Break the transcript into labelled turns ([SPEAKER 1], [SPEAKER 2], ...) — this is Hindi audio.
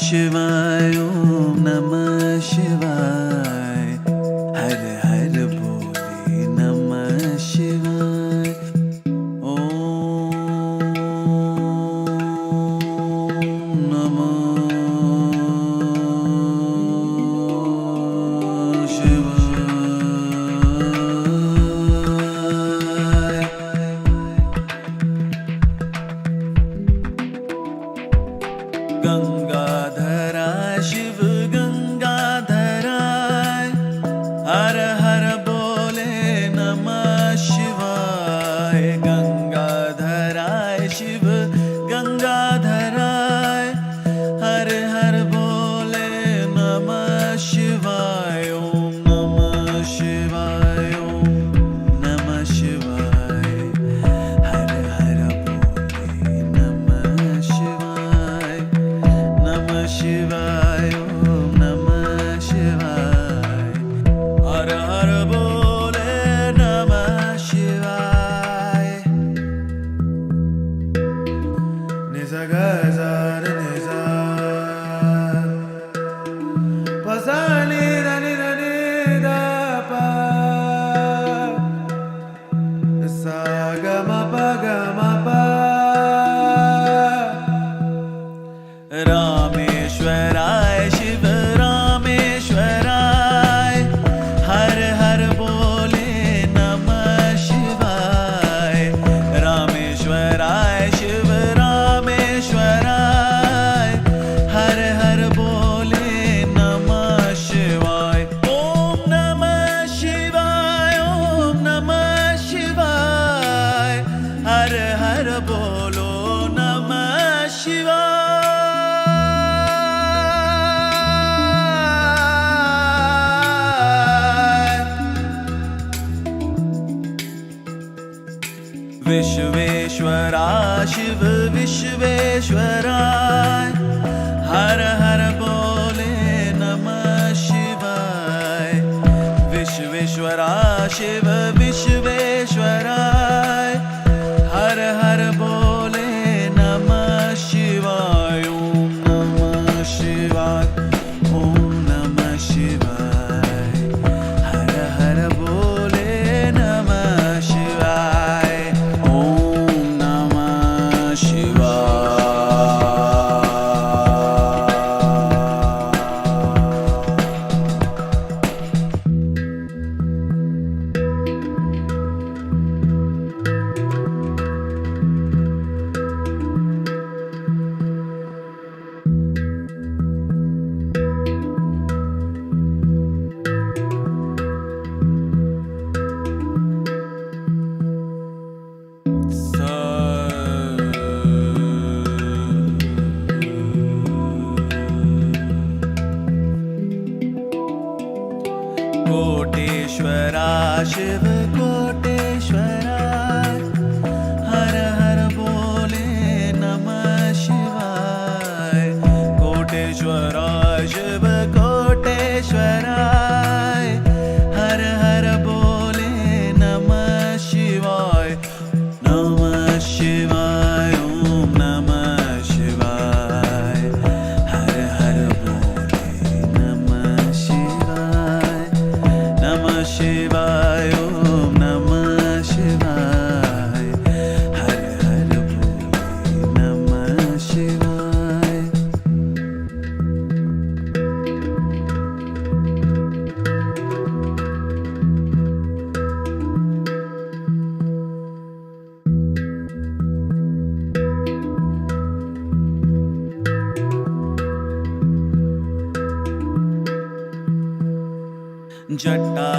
[SPEAKER 1] शिवाय ओम नमः शिवाय हर हर भोले नमः शिवाय ओम नमः शिवाय। गंगाधरा शिव गंगाधराय हर हर बोले नमः शिवाय। गंगाधराय शिव गंगाधराय हर हर बोले नमः शिवाय ओम नमः शिवाय ओम नमः शिवाय हर हर बोले नमः शिवाय नमः शिवाय ओम नमः शिवाय हर हर बोले नमः शिवाय। निजा गजा निजा पसा नि दा दा पा सा ग म प ग म प। रामेश्वराय शिव रामेश्वराय हर हर बोले नमः शिवाय। रामेश्वराय शिव रामेश्वराय हर हर बोले नमः शिवाय ओम नमः शिवाय ओम नमः शिवाय हर हर बोलो नमः शिवाय। विश्वेश्वरा शिव विश्वेश्वराय हर हर बोले नमः शिवाय। विश्वेश्वरा शिव विश्वेश्वराय हर हर बोले नमः शिवाय ओम नमः शिवाय ओम नमः शिवाय हर हर बोले नमः शिवाय ओम नमः शिवाय। कोटेश्वरा शिव कोटेश्वरा हर हर बोले नमः शिवाय। कोटेश्वरा शिव कोटेश्वरा हर हर बोले नमः शिवाय नमः शिवाय ओम नमः शिवाय हर हर बोले नमः शिवाय नमः शिवाय ओम नमः शिवाय हर हर बोले नमः शिवाय। जटा